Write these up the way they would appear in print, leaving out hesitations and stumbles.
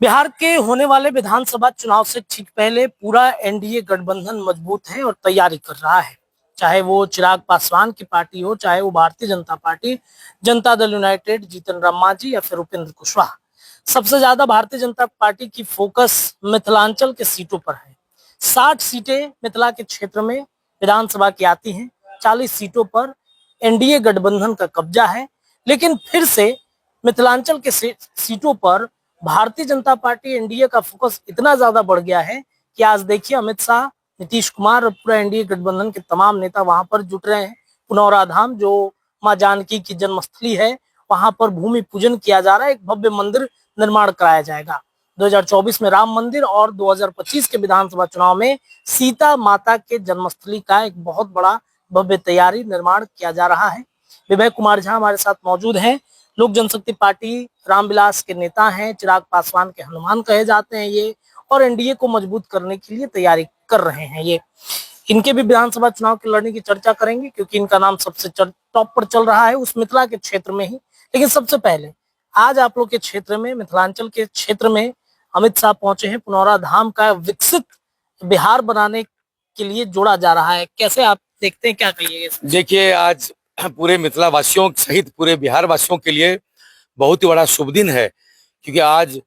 बिहार के होने वाले विधानसभा चुनाव से ठीक पहले पूरा एनडीए गठबंधन मजबूत है और तैयारी कर रहा है। चाहे वो चिराग पासवान की पार्टी हो, चाहे वो भारतीय जनता पार्टी, जनता दल यूनाइटेड, जीतन राम मांझी या फिर उपेंद्र कुशवाहा। सबसे ज्यादा भारतीय जनता पार्टी की फोकस मिथिलांचल के सीटों पर है। 60 सीटें मिथिला के क्षेत्र में विधानसभा की आती हैं। 40 सीटों पर एनडीए गठबंधन का कब्जा है, लेकिन फिर से मिथिलांचल के सीटों पर भारतीय जनता पार्टी एनडीए का फोकस इतना ज्यादा बढ़ गया है कि आज देखिए अमित शाह, नीतीश कुमार और पूरा एनडीए गठबंधन के तमाम नेता वहां पर जुट रहे हैं। पुनौरा धाम जो मां जानकी की जन्मस्थली है, वहां पर भूमि पूजन किया जा रहा है। एक भव्य मंदिर निर्माण कराया जाएगा। 2024 में राम मंदिर और 2025 के विधानसभा चुनाव में सीता माता के जन्मस्थली का एक बहुत बड़ा भव्य तैयारी निर्माण किया जा रहा है। विवेक कुमार झा हमारे साथ मौजूद हैं। लोक जनशक्ति पार्टी रामविलास के नेता हैं, चिराग पासवान के हनुमान कहे जाते हैं ये, और एनडीए को मजबूत करने के लिए तैयारी कर रहे हैं ये। इनके भी विधानसभा चुनाव के लड़ने की चर्चा करेंगे क्योंकि इनका नाम सबसे टॉप पर चल रहा है उस मिथिला के क्षेत्र में ही। लेकिन सबसे पहले आज आप लोग के क्षेत्र में, मिथिलांचल के क्षेत्र में अमित शाह पहुंचे हैं। पुनौरा धाम का विकसित बिहार बनाने के लिए जोड़ा जा रहा है। कैसे आप देखते हैं, क्या कहिएगा? देखिए, आज पूरे मिथिला वासियों सहित पूरे बिहार वासियों के लिए बहुत ही बड़ा शुभ दिन है, क्योंकि आज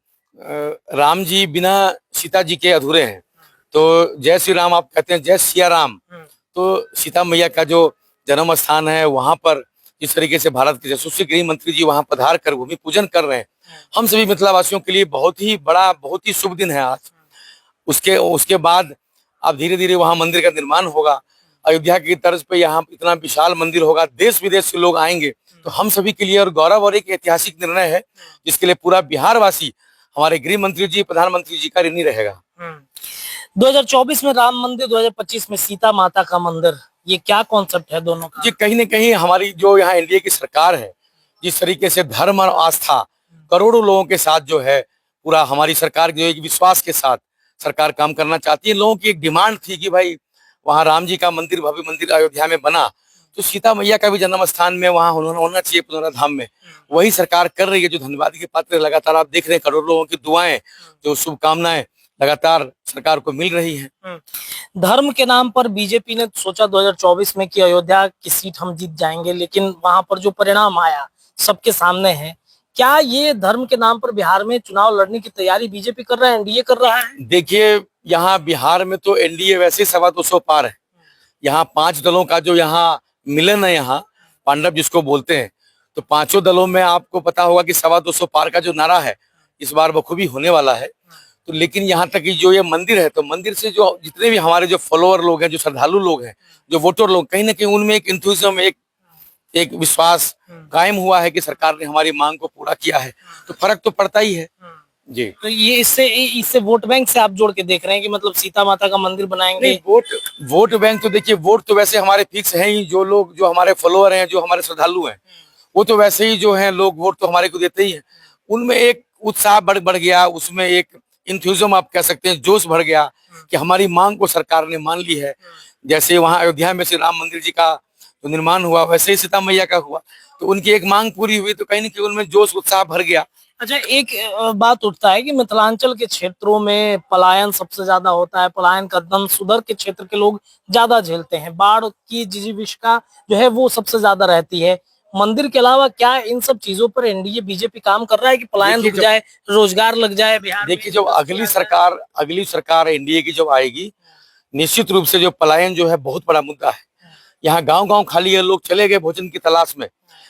राम जी बिना सीता जी के अधूरे हैं। तो जय श्री राम आप कहते हैं, जय सिया राम। तो सीता मैया का जो जन्म स्थान है, वहां पर इस तरीके से भारत के यशस्वी गृह मंत्री जी वहां पधार कर भूमि पूजन कर रहे हैं, हम सभी मिथिला वासियों के लिए बहुत ही बड़ा, बहुत ही शुभ दिन है आज। उसके उसके बाद अब धीरे धीरे वहां मंदिर का निर्माण होगा। अयोध्या की तर्ज पे यहाँ इतना विशाल मंदिर होगा, देश विदेश से लोग आएंगे। तो हम सभी के लिए और गौरव और एक ऐतिहासिक निर्णय है, जिसके लिए पूरा बिहार वासी हमारे गृह मंत्री जी, प्रधानमंत्री जी का ऋणी रहेगा। 2024 में राम मंदिर, 2025 में सीता माता का मंदिर, ये क्या कॉन्सेप्ट है दोनों का? जी, कहीं न कहीं हमारी जो यहाँ एनडीए की सरकार है, जिस तरीके से धर्म और आस्था करोड़ों लोगों के साथ जो है, पूरा हमारी सरकार जो एक विश्वास के साथ सरकार काम करना चाहती है। लोगों की एक डिमांड थी कि भाई वहाँ राम जी का मंदिर, भव्य मंदिर अयोध्या में बना, तो सीता मैया का भी जन्म स्थान में वहाँ होना चाहिए, पुनौरा धाम में। वही सरकार कर रही है, जो धन्यवाद के पात्र। लगातार आप देख रहे हैं करोड़ों लोगों की दुआएं, जो शुभकामनाएं लगातार सरकार को मिल रही है। धर्म के नाम पर बीजेपी ने सोचा 2024 में कि अयोध्या की सीट हम जीत जाएंगे, लेकिन वहां पर जो परिणाम आया सबके सामने है। क्या ये धर्म के नाम पर बिहार में चुनाव लड़ने की तैयारी बीजेपी कर रहा है, एनडीए कर रहा है? देखिए, यहाँ बिहार में तो एनडीए वैसे 225 पार है। यहाँ 5 दलों का जो यहाँ मिलन है, यहाँ पांडव जिसको बोलते हैं, तो पांचों दलों में आपको पता होगा कि 225 पार का जो नारा है, इस बार बखूबी होने वाला है। तो लेकिन यहाँ तक कि जो ये मंदिर है, तो मंदिर से जो जितने भी हमारे जो फॉलोअर लोग हैं, जो श्रद्धालु लोग हैं, जो वोटर लोग, कहीं ना कहीं उनमें एक इंथुजिज्म, एक विश्वास कायम हुआ है कि सरकार ने हमारी मांग को पूरा किया है। तो फर्क तो पड़ता ही है जी। तो ये इससे वोट बैंक से आप जोड़ के देख रहे हैं कि मतलब सीता माता का मंदिर बनाएंगे? वोट बैंक तो देखिए, वोट तो वैसे हमारे फिक्स है ही। जो लोग, जो हमारे फॉलोअर हैं, जो हमारे श्रद्धालु हैं, वो तो वैसे ही जो है लोग वोट तो हमारे को देते ही है। उनमें एक उत्साह बढ़ गया, उसमें एक इंथ्यूजम आप कह सकते हैं, जोश बढ़ गया कि हमारी मांग को सरकार ने मान ली है। जैसे वहां अयोध्या में श्री राम मंदिर जी का तो निर्माण हुआ, वैसे ही सीता मैया का हुआ। तो उनकी एक मांग पूरी हुई, तो कहीं ना कहीं उनमें जोश उत्साह भर गया। अच्छा, एक बात उठता है कि मिथिलांचल के क्षेत्रों में पलायन सबसे ज्यादा होता है। पलायन का दंश उधर के क्षेत्र के लोग ज्यादा झेलते हैं। बाढ़ की जिजीविका जो है वो सबसे ज्यादा रहती है। मंदिर के अलावा क्या इन सब चीजों पर एनडीए बीजेपी काम कर रहा है कि पलायन रुक जाए, रोजगार लग जाए बिहार में? देखिए, जब अगली सरकार एनडीए की जब आएगी, निश्चित रूप से जो पलायन जो है बहुत बड़ा मुद्दा है। यहाँ गांव-गांव खाली है, लोग चले गए भोजन की तलाश में।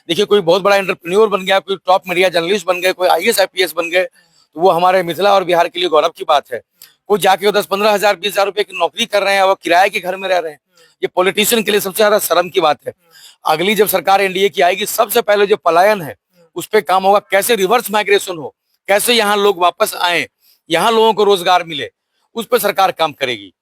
देखिए, कोई बहुत बड़ा एंटरप्रेन्योर बन गया, कोई टॉप मीडिया जर्नलिस्ट बन गए, कोई आईएएस आईपीएस बन गए, तो वो हमारे मिथिला और बिहार के लिए गौरव की बात है। कोई जाके 10-15 हजार 20 हजार रुपए की नौकरी कर रहे हैं और किराए के घर में रह रहे हैं। ये पॉलिटिशियन के लिए सबसे ज्यादा शर्म की बात है। अगली जब सरकार एनडीए की आएगी, सबसे पहले जो पलायन है उस पर काम होगा। कैसे रिवर्स माइग्रेशन हो, कैसे यहाँ लोग वापस आए, यहाँ लोगों को रोजगार मिले, उस पर सरकार काम करेगी।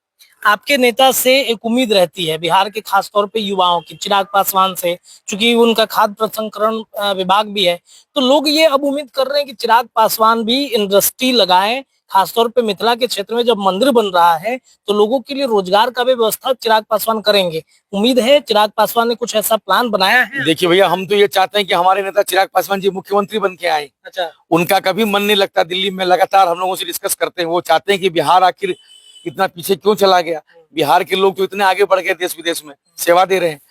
आपके नेता से एक उम्मीद रहती है बिहार के, खासतौर पे युवाओं की, चिराग पासवान से, क्योंकि उनका खाद्य प्रसंस्करण विभाग भी है, तो लोग ये अब उम्मीद कर रहे हैं कि चिराग पासवान भी इंडस्ट्री लगाएं, खासतौर पे मिथिला के क्षेत्र में जब मंदिर बन रहा है तो लोगों के लिए रोजगार का भी व्यवस्था चिराग पासवान करेंगे। उम्मीद है चिराग पासवान ने कुछ ऐसा प्लान बनाया है। देखिए भैया, हम तो ये चाहते हैं कि हमारे नेता चिराग पासवान जी मुख्यमंत्री बन के आए। अच्छा। उनका कभी मन नहीं लगता दिल्ली में, लगातार हम लोगों से डिस्कस करते हैं। वो चाहते हैं कि बिहार आखिर इतना पीछे क्यों चला गया। बिहार के लोग तो इतने आगे बढ़ गए, देश विदेश में सेवा दे रहे हैं,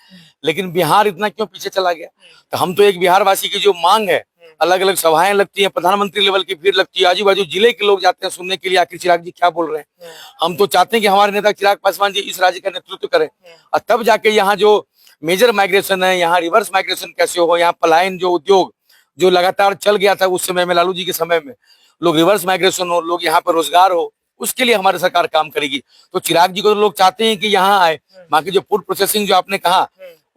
लेकिन बिहार इतना क्यों पीछे चला गया। तो हम तो एक बिहार वासी की जो मांग है, अलग अलग सभाएं लगती हैं, प्रधानमंत्री लेवल की भीड़ लगती है, आजू बाजू जिले के लोग जाते हैं सुनने के लिए आखिर चिराग जी क्या बोल रहे हैं। हम तो चाहते हैं कि हमारे नेता चिराग पासवान जी इस राज्य का नेतृत्व करें, और तब जाके यहाँ जो मेजर माइग्रेशन है, यहाँ रिवर्स माइग्रेशन कैसे हो, यहाँ पलायन जो उद्योग जो लगातार चल गया था उस समय में, लालू जी के समय में, लोग रिवर्स माइग्रेशन हो, लोग यहाँ पर रोजगार हो, उसके लिए हमारी सरकार काम करेगी। तो चिराग जी को तो लोग चाहते हैं कि यहाँ आए। बाकी जो फूड प्रोसेसिंग जो आपने कहा,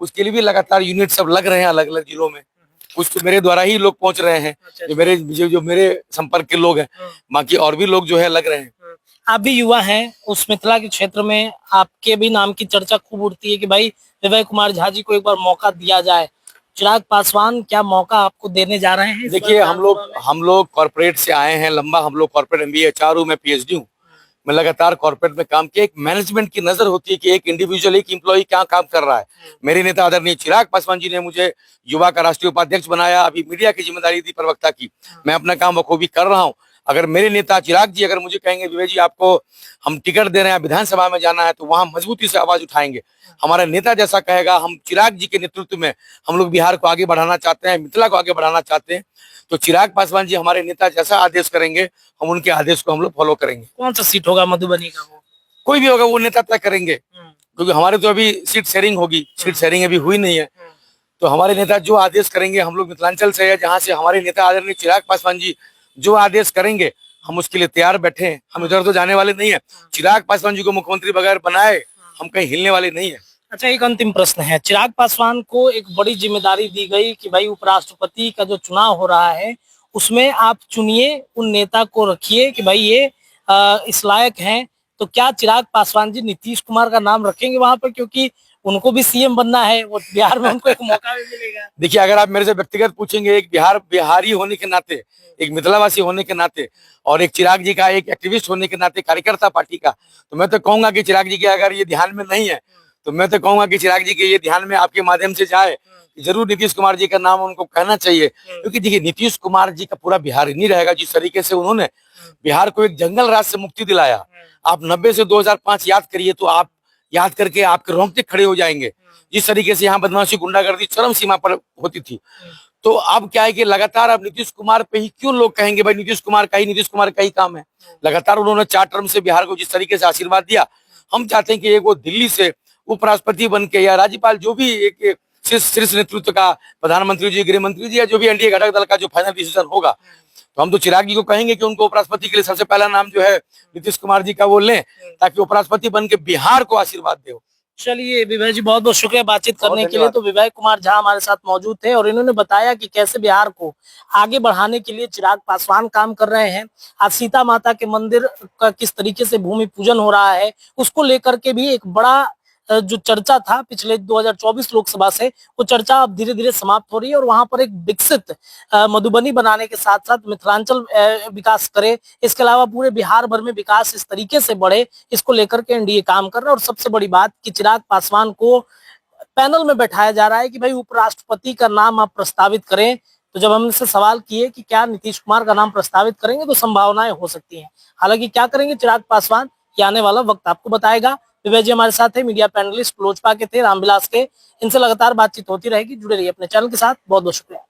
उसके लिए भी लगातार यूनिट सब लग रहे हैं अलग अलग जिलों में। कुछ तो मेरे द्वारा ही लोग पहुंच रहे हैं, जो मेरे संपर्क के लोग हैं, बाकी और भी लोग जो है लग रहे हैं। आप भी युवा हैं, उस मिथिला के क्षेत्र में आपके भी नाम की चर्चा खूब उठती है कि भाई विवेक कुमार झा जी को एक बार मौका दिया जाए। चिराग पासवान क्या मौका आपको देने जा रहे हैं? देखिए, हम लोग कॉर्पोरेट से आए हैं, लंबा हम लोग कॉर्पोरेट MBA HR हूँ, मैं PhD हूँ। मैं लगातार कॉर्पोरेट में काम किया। एक मैनेजमेंट की नजर होती है कि एक इंडिविजुअल, एक एम्प्लॉय क्या काम कर रहा है। मेरे नेता आदरणीय चिराग पासवान जी ने मुझे युवा का राष्ट्रीय उपाध्यक्ष बनाया, अभी मीडिया की जिम्मेदारी दी प्रवक्ता की। मैं अपना काम बखूबी कर रहा हूँ। अगर मेरे नेता चिराग जी अगर मुझे कहेंगे विवेक जी आपको हम टिकट दे रहे हैं, विधानसभा में जाना है, तो वहां मजबूती से आवाज उठाएंगे। हमारा नेता जैसा कहेगा, हम चिराग जी के नेतृत्व में हम लोग बिहार को आगे बढ़ाना चाहते हैं, मिथिला को आगे बढ़ाना चाहते हैं। तो चिराग पासवान जी हमारे नेता जैसा आदेश करेंगे, हम उनके आदेश को हम लोग फॉलो करेंगे। कौन सा सीट होगा मधुबनी का? वो कोई भी होगा वो नेता तय करेंगे, क्योंकि हमारे तो अभी सीट शेयरिंग होगी, सीट शेयरिंग अभी हुई नहीं है। तो हमारे नेता जो आदेश करेंगे, हम लोग मिथिलांचल से है जहाँ से हमारे नेता आदरणीय चिराग पासवान जी जो आदेश करेंगे हम उसके लिए तैयार बैठे हैं। हम इधर तो जाने वाले नहीं है। चिराग पासवान जी को मुख्यमंत्री बगैर बनाए हम कहीं हिलने वाले नहीं है। अच्छा, एक अंतिम प्रश्न है। चिराग पासवान को एक बड़ी जिम्मेदारी दी गई कि भाई उपराष्ट्रपति का जो चुनाव हो रहा है उसमें आप चुनिए, उन नेता को रखिए कि भाई ये इस लायक हैं। तो क्या चिराग पासवान जी नीतीश कुमार का नाम रखेंगे वहां पर, क्योंकि उनको भी CM बनना है, वो बिहार में उनको एक मौका भी मिलेगा। देखिए, अगर आप मेरे से व्यक्तिगत पूछेंगे, एक बिहारी होने के नाते, एक मिथिलावासी होने के नाते, और एक चिराग जी का एक एक्टिविस्ट होने के नाते, कार्यकर्ता पार्टी का, तो मैं तो कहूंगा कि चिराग जी के अगर ये ध्यान में नहीं है तो मैं तो कहूंगा कि चिराग जी के ये ध्यान में आपके माध्यम से जाए, जरूर नीतीश कुमार जी का नाम उनको कहना चाहिए। क्योंकि देखिए, नीतीश कुमार जी का पूरा बिहार नहीं रहेगा। जिस तरीके से उन्होंने बिहार को एक जंगल राज से मुक्ति दिलाया, आप 90 से 2005 याद करिए, तो आप याद करके आपके रोंगटे खड़े हो जाएंगे। जिस तरीके से यहाँ बदमाशी गुंडागर्दी चरम सीमा पर होती थी, तो अब क्या है कि लगातार अब नीतीश कुमार पे ही क्यों लोग कहेंगे भाई नीतीश कुमार का ही काम है। लगातार उन्होंने 4 टर्म से बिहार को जिस तरीके से आशीर्वाद दिया, हम चाहते हैं कि एक वो दिल्ली से उपराष्ट्रपति बन के या राज्यपाल, जो भी एक शीर्ष नेतृत्व का, प्रधानमंत्री जी, गृह मंत्री जी, या जो भी NDA घटक दल का जो फाइनल डिसीजन होगा, तो हम तो चिराग जी को कहेंगे कि उनको उपराष्ट्रपति के लिए सबसे पहला नाम जो है नीतीश कुमार जी का वो लें, ताकि उपराष्ट्रपति बन के बिहार को आशीर्वाद दे। चलिए विवेक जी, बहुत बहुत शुक्रिया बातचीत करने के लिए। तो विवेक कुमार झा हमारे साथ मौजूद थे और इन्होंने बताया कि कैसे बिहार को आगे बढ़ाने के लिए चिराग पासवान काम कर रहे हैं। आज सीता माता के मंदिर का किस तरीके से भूमि पूजन हो रहा है, उसको लेकर के भी एक बड़ा जो चर्चा था पिछले 2024 लोकसभा से, वो चर्चा अब धीरे धीरे समाप्त हो रही है और वहां पर एक विकसित मधुबनी बनाने के साथ साथ मिथिलांचल विकास करे, इसके अलावा पूरे बिहार भर में विकास इस तरीके से बढ़े, इसको लेकर के NDA काम कर रहा है। और सबसे बड़ी बात कि चिराग पासवान को पैनल में बैठाया जा रहा है कि भाई उपराष्ट्रपति का नाम आप प्रस्तावित करें। तो जब हम इनसे सवाल किए कि क्या नीतीश कुमार का नाम प्रस्तावित करेंगे, तो संभावनाएं हो सकती हैं। हालांकि क्या करेंगे चिराग पासवान, ये आने वाला वक्त आपको बताएगा। विवेक जी हमारे साथ है, मीडिया पैनलिस्ट लोजपा के थे, रामविलास के। इनसे लगातार बातचीत होती रहेगी। जुड़े रहिए अपने चैनल के साथ। बहुत बहुत शुक्रिया।